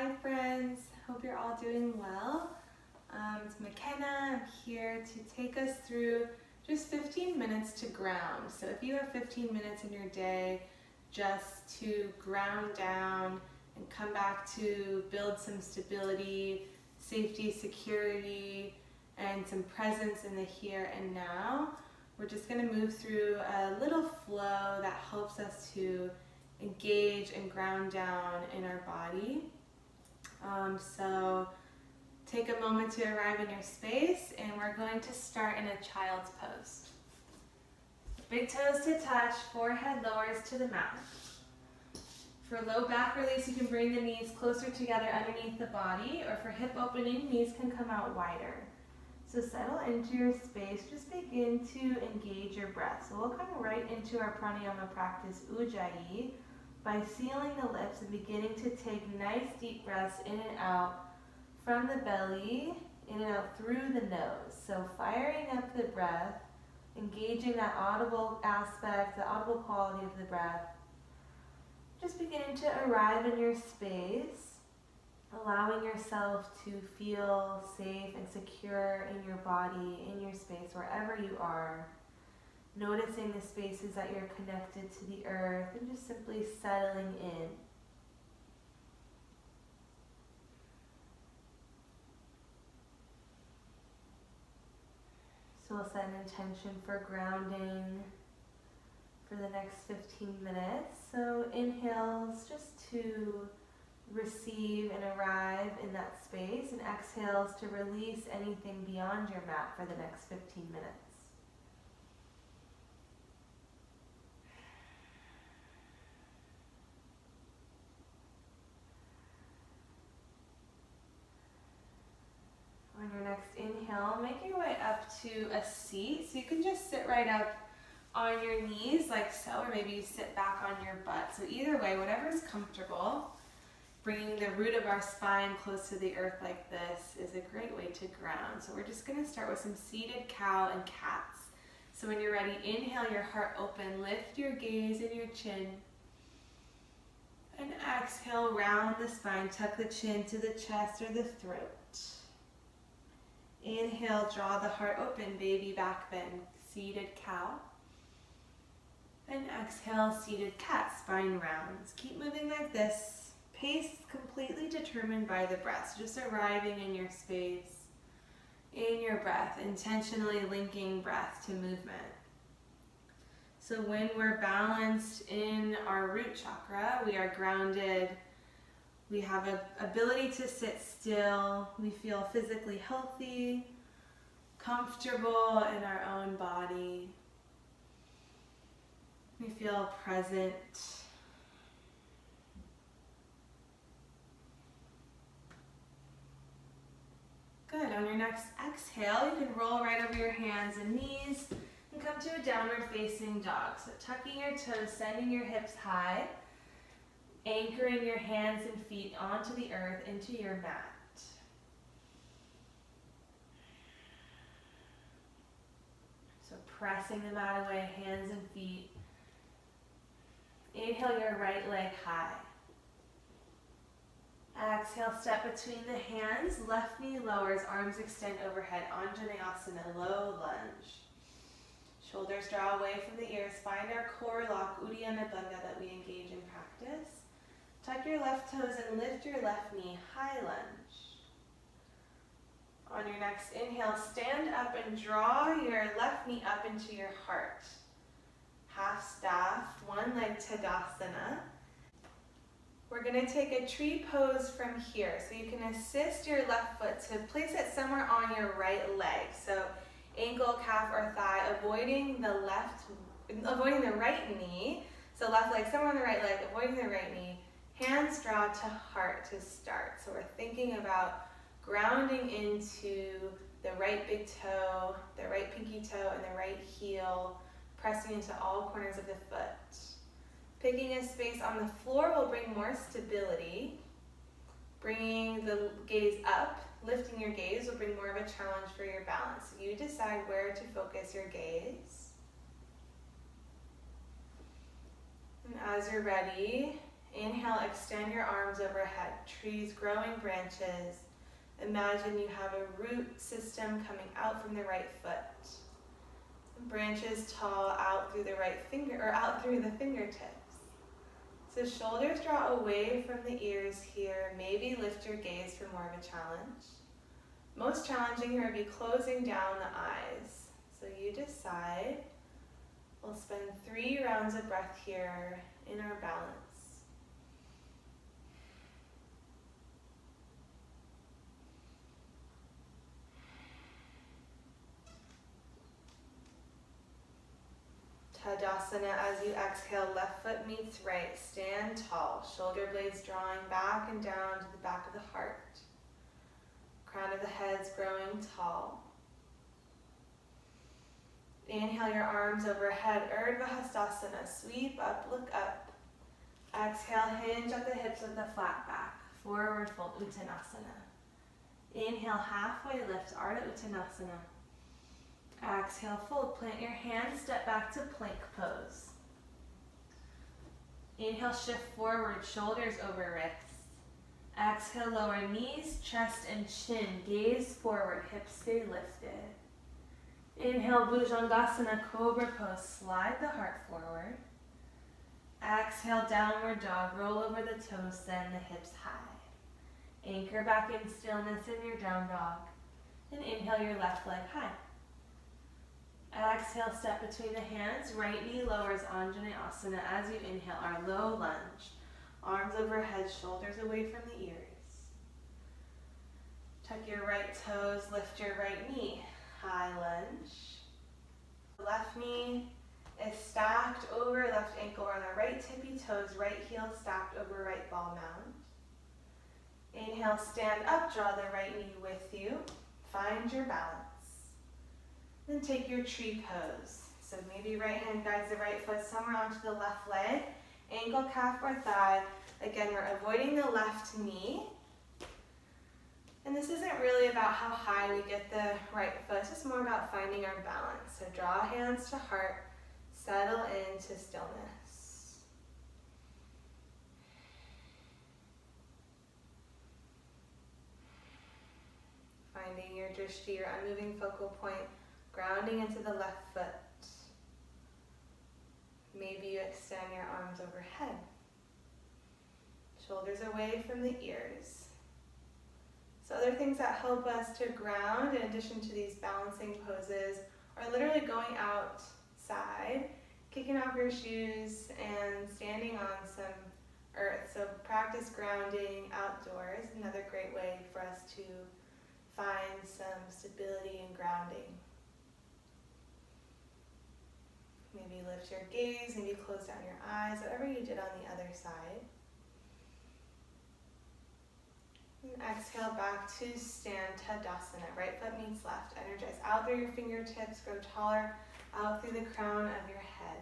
Hi friends, hope you're all doing well. It's Makena. I'm here to take us through just 15 minutes to ground. So if you have 15 minutes in your day just to ground down and come back to build some stability, safety, security, and some presence in the here and now, we're just going to move through a little flow that helps us to engage and ground down in our body. So take a moment to arrive in your space, and we're going to start in a child's pose. Big toes to touch, forehead lowers to the mat. For low back release, you can bring the knees closer together underneath the body, or for hip opening, knees can come out wider. So settle into your space, just begin to engage your breath. So we'll come right into our pranayama practice, Ujjayi, by sealing the lips and beginning to take nice deep breaths in and out from the belly, in and out through the nose. So firing up the breath, engaging that audible aspect, the audible quality of the breath. Just beginning to arrive in your space, allowing yourself to feel safe and secure in your body, in your space, wherever you are. Noticing the spaces that you're connected to the earth and just simply settling in. So we'll set an intention for grounding for the next 15 minutes. So inhales just to receive and arrive in that space, and exhales to release anything beyond your mat for the next 15 minutes. On your next inhale, make your way up to a seat. So you can just sit right up on your knees like so, or maybe you sit back on your butt. So either way, whatever is comfortable, bringing the root of our spine close to the earth like this is a great way to ground. So we're just going to start with some seated cow and cats. So when you're ready, inhale your heart open, lift your gaze and your chin. And exhale, round the spine, tuck the chin to the chest or the throat. Inhale, draw the heart open, baby back bend, seated cow. And exhale, seated cat, spine rounds. Keep moving like this. Pace completely determined by the breath. So just arriving in your space, in your breath, intentionally linking breath to movement. So when we're balanced in our root chakra, we are grounded. We have an ability to sit still. We feel physically healthy, comfortable in our own body. We feel present. Good. On your next exhale, you can roll right over your hands and knees and come to a downward facing dog. So tucking your toes, sending your hips high. Anchoring your hands and feet onto the earth, into your mat. So pressing the mat away, hands and feet. Inhale your right leg high. Exhale, step between the hands, left knee lowers, arms extend overhead, Anjaneyasana, low lunge. Shoulders draw away from the ears, find our core lock, Uddiyana Bandha, that we engage in practice. Tuck your left toes and lift your left knee, high lunge. On your next inhale, stand up and draw your left knee up into your heart. Half staff, one leg Tadasana. We're going to take a tree pose from here. So you can assist your left foot to place it somewhere on your right leg. So ankle, calf, or thigh, avoiding the right knee. So left leg somewhere on the right leg, avoiding the right knee. Hands draw to heart to start. So we're thinking about grounding into the right big toe, the right pinky toe, and the right heel, pressing into all corners of the foot. Picking a space on the floor will bring more stability. Bringing the gaze up, lifting your gaze will bring more of a challenge for your balance. So you decide where to focus your gaze. And as you're ready, Inhale, extend your arms overhead, trees, growing branches. Imagine you have a root system coming out from the right foot. Branches tall out through the right finger, or out through the fingertips. So shoulders draw away from the ears here. Maybe lift your gaze for more of a challenge. Most challenging here would be closing down the eyes. So you decide. We'll spend 3 rounds of breath here in our balance. Tadasana, as you exhale, left foot meets right, stand tall, shoulder blades drawing back and down to the back of the heart. Crown of the head's growing tall. Inhale your arms overhead, Urdhva Hastasana, sweep up, look up. Exhale, hinge at the hips with the flat back, forward fold, Uttanasana. Inhale, halfway lift, Ardha Uttanasana. Exhale, fold, plant your hands, step back to plank pose. Inhale, shift forward, shoulders over wrists. Exhale, lower knees, chest and chin, gaze forward, hips stay lifted. Inhale, Bhujangasana, cobra pose, slide the heart forward. Exhale, downward dog, roll over the toes, send the hips high. Anchor back in stillness in your down dog. And inhale your left leg high. Exhale, step between the hands, right knee lowers, Anjaneyasana as you inhale, our low lunge. Arms overhead, shoulders away from the ears. Tuck your right toes, lift your right knee, high lunge. Left knee is stacked over left ankle on the right tippy toes, right heel stacked over right ball mound. Inhale, stand up, draw the right knee with you, find your balance. Then take your tree pose. So maybe right hand guides the right foot somewhere onto the left leg, ankle, calf, or thigh. Again, we're avoiding the left knee. And this isn't really about how high we get the right foot, it's just more about finding our balance. So draw hands to heart, settle into stillness. Finding your drishti, your unmoving focal point, grounding into the left foot. Maybe you extend your arms overhead. Shoulders away from the ears. So other things that help us to ground in addition to these balancing poses are literally going outside, kicking off your shoes and standing on some earth. So practice grounding outdoors, another great way for us to find some stability and grounding. Maybe lift your gaze, maybe close down your eyes, whatever you did on the other side. And exhale back to stand Tadasana. Right foot meets left. Energize out through your fingertips, grow taller, out through the crown of your head.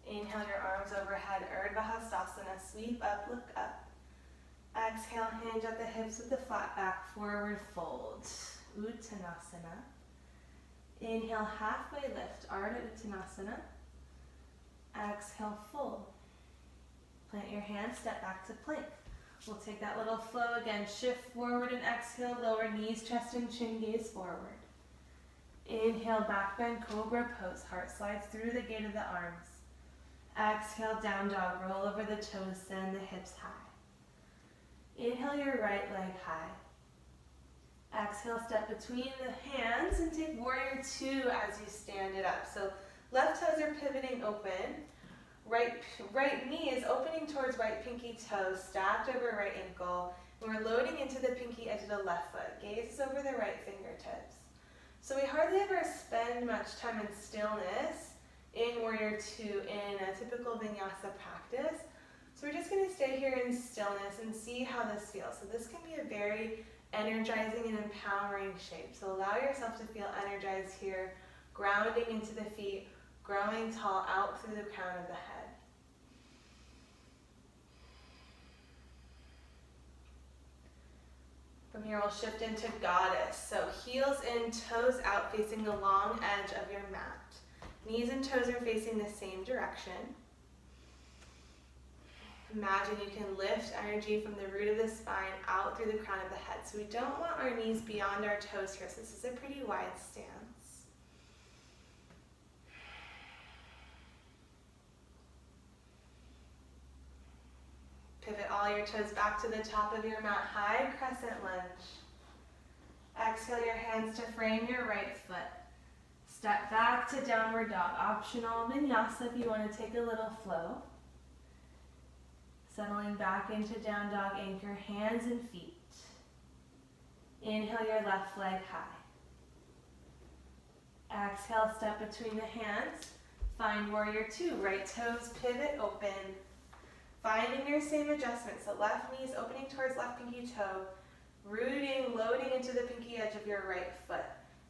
Inhale your arms overhead, Urdhva Hastasana, sweep up, look up. Exhale, hinge at the hips with the flat back, forward fold, Uttanasana. Inhale, halfway lift, Ardha Uttanasana. Exhale, fold. Plant your hands, step back to plank. We'll take that little flow again, shift forward and exhale, lower knees, chest and chin, gaze forward. Inhale, back bend, cobra pose, heart slides through the gate of the arms. Exhale, down dog, roll over the toes, send the hips high. Inhale your right leg high. Exhale, step between the hands and take warrior two as you stand it up. So left toes are pivoting open. Right knee is opening towards right pinky toe, stacked over right ankle. And we're loading into the pinky edge of the left foot. Gaze is over the right fingertips. So we hardly ever spend much time in stillness in warrior two in a typical vinyasa practice. So we're just going to stay here in stillness and see how this feels. So this can be a very energizing and empowering shape. So allow yourself to feel energized here, grounding into the feet, growing tall out through the crown of the head. From here we'll shift into goddess. So heels in, toes out, facing the long edge of your mat. Knees and toes are facing the same direction. Imagine you can lift energy from the root of the spine out through the crown of the head. So we don't want our knees beyond our toes here. So this is a pretty wide stance. Pivot all your toes back to the top of your mat. High crescent lunge. Exhale your hands to frame your right foot. Step back to downward dog. Optional vinyasa if you want to take a little flow. Settling back into down dog, anchor hands and feet. Inhale your left leg high. Exhale, step between the hands. Find warrior two. Right toes pivot, open. Finding your same adjustment. So left knee is opening towards left pinky toe. Rooting, loading into the pinky edge of your right foot.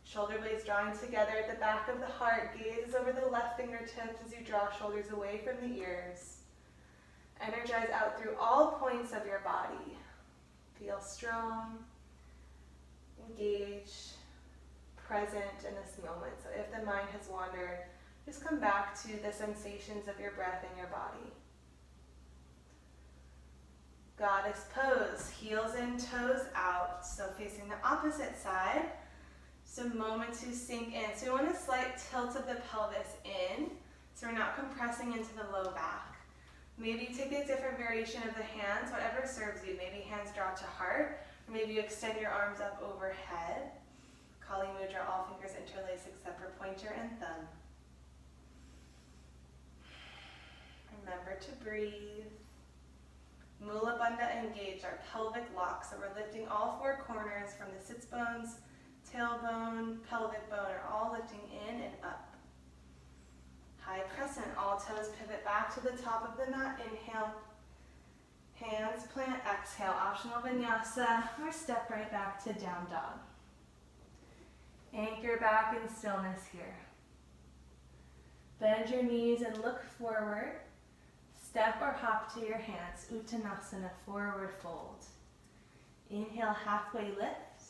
Shoulder blades drawing together at the back of the heart. Gaze over the left fingertips as you draw shoulders away from the ears. Energize out through all points of your body. Feel strong, engaged, present in this moment. So if the mind has wandered, just come back to the sensations of your breath in your body. Goddess pose, heels in, toes out. So facing the opposite side. So moment to sink in. So we want a slight tilt of the pelvis in, so we're not compressing into the low back. Maybe take a different variation of the hands, whatever serves you. Maybe hands draw to heart, or maybe you extend your arms up overhead. Kali Mudra, all fingers interlace except for pointer and thumb. Remember to breathe. Mula Bandha engage, our pelvic lock. So we're lifting all four corners from the sits bones, tailbone, pelvic bone are all lifting in and up. High crescent, all toes pivot back to the top of the mat. Inhale, hands plant, exhale, optional vinyasa, or step right back to down dog. Anchor back in stillness here. Bend your knees and look forward. Step or hop to your hands, Uttanasana, forward fold. Inhale, halfway lift.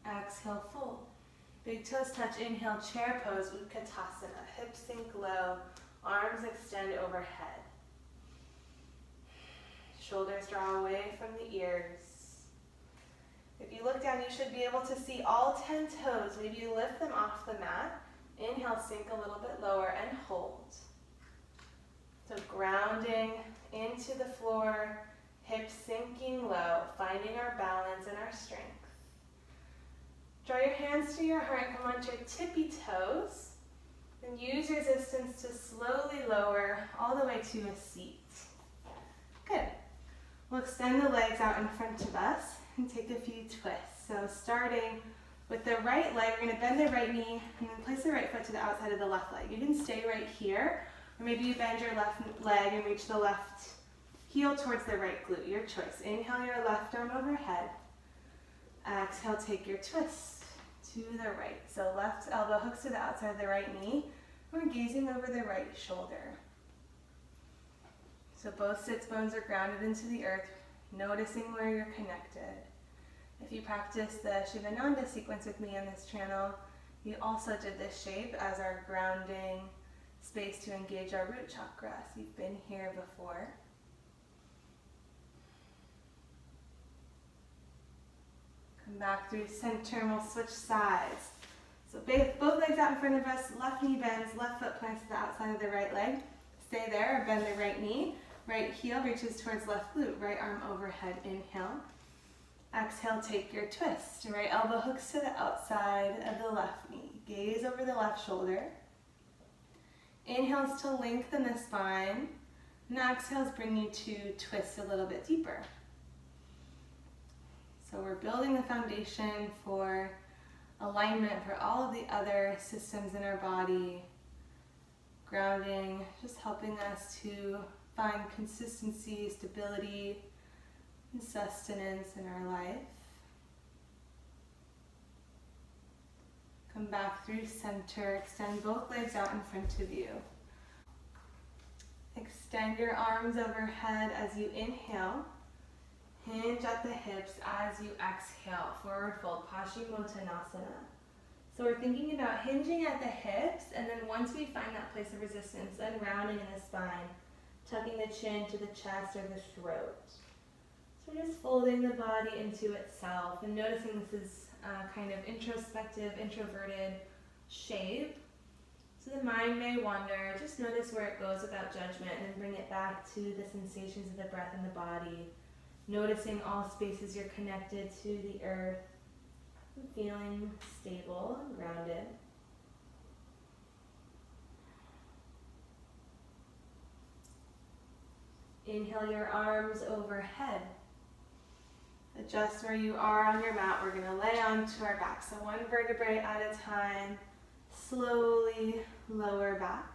Exhale, fold. Big toes touch, inhale, chair pose, Utkatasana. Hips sink low, arms extend overhead. Shoulders draw away from the ears. If you look down, you should be able to see all 10 toes. Maybe you lift them off the mat. Inhale, sink a little bit lower and hold. So grounding into the floor, hips sinking low, finding our balance and our strength. Draw your hands to your heart and come onto your tippy toes. And use resistance to slowly lower all the way to a seat. Good. We'll extend the legs out in front of us and take a few twists. So starting with the right leg, we're going to bend the right knee and then place the right foot to the outside of the left leg. You can stay right here, or maybe you bend your left leg and reach the left heel towards the right glute, your choice. Inhale your left arm overhead. Exhale, take your twist to the right. So left elbow hooks to the outside of the right knee. We're gazing over the right shoulder. So both sits bones are grounded into the earth, noticing where you're connected. If you practice the Shivananda sequence with me on this channel, you also did this shape as our grounding space to engage our root chakra. So you've been here before. Come back through center and we'll switch sides. So both legs out in front of us, left knee bends, left foot plants to the outside of the right leg. Stay there, or bend the right knee. Right heel reaches towards left glute, right arm overhead, inhale. Exhale, take your twist. Right elbow hooks to the outside of the left knee. Gaze over the left shoulder. Inhales to lengthen the spine. And exhales bring you to twist a little bit deeper. So we're building the foundation for alignment for all of the other systems in our body. Grounding, just helping us to find consistency, stability, and sustenance in our life. Come back through center, extend both legs out in front of you. Extend your arms overhead as you inhale. Hinge at the hips as you exhale, forward fold, Paschimottanasana. So we're thinking about hinging at the hips, and then once we find that place of resistance, then rounding in the spine. tucking the chin to the chest or the throat. So just folding the body into itself and noticing this is kind of introspective, introverted shape. So the mind may wander. Just notice where it goes without judgment and then bring it back to the sensations of the breath in the body. Noticing all spaces you're connected to the earth and feeling stable and grounded. Inhale your arms overhead. Adjust where you are on your mat. We're going to lay onto our back. So one vertebrae at a time. Slowly lower back.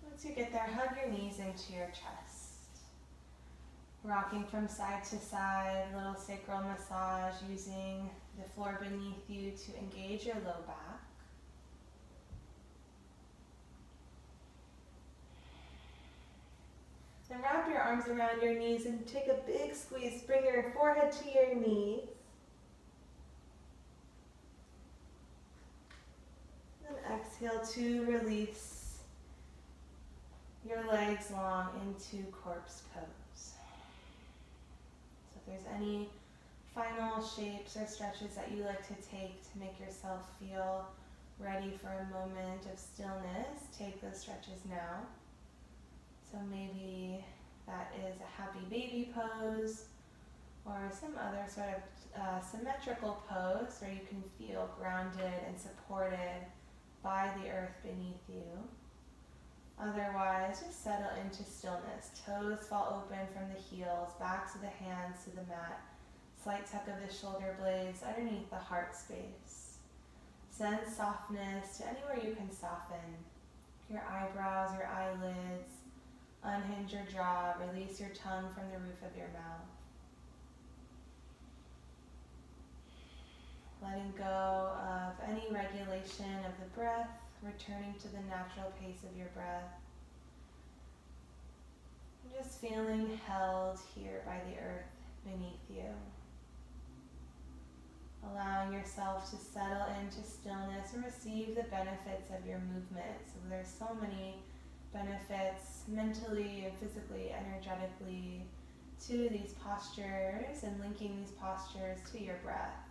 Once you get there, hug your knees into your chest. Rocking from side to side, little sacral massage using the floor beneath you to engage your low back. Then wrap your arms around your knees and take a big squeeze. Bring your forehead to your knees. Then exhale to release your legs long into corpse pose. So if there's any final shapes or stretches that you like to take to make yourself feel ready for a moment of stillness, take those stretches now. So maybe that is a happy baby pose or some other sort of symmetrical pose where you can feel grounded and supported by the earth beneath you. Otherwise, just settle into stillness. Toes fall open from the heels, backs of the hands to the mat. Slight tuck of the shoulder blades underneath the heart space. Send softness to anywhere you can soften. Your eyebrows, your eyelids. Unhinge your jaw, release your tongue from the roof of your mouth. Letting go of any regulation of the breath, returning to the natural pace of your breath. And just feeling held here by the earth beneath you. Allowing yourself to settle into stillness and receive the benefits of your movement. So there's so many benefits mentally and physically, energetically to these postures and linking these postures to your breath,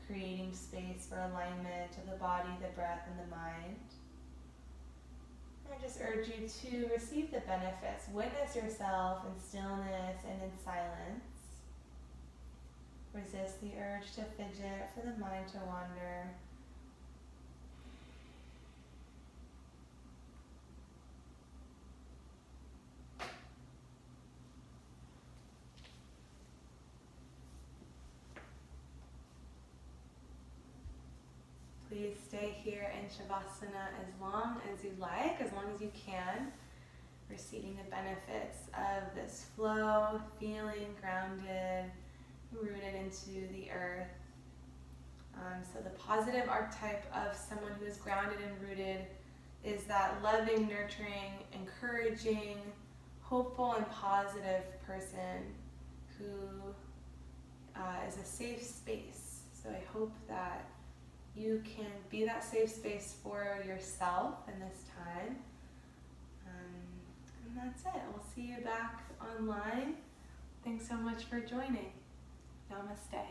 creating space for alignment of the body, the breath, and the mind. I just urge you to receive the benefits, witness yourself in stillness and in silence. Resist the urge to fidget, for the mind to wander. Please stay here in Shavasana as long as you like, as long as you can, receiving the benefits of this flow, feeling grounded, rooted into the earth. So the positive archetype of someone who is grounded and rooted is that loving, nurturing, encouraging, hopeful, and positive person who is a safe space. So I hope that you can be that safe space for yourself in this time. And that's it. We'll see you back online. Thanks so much for joining. Namaste.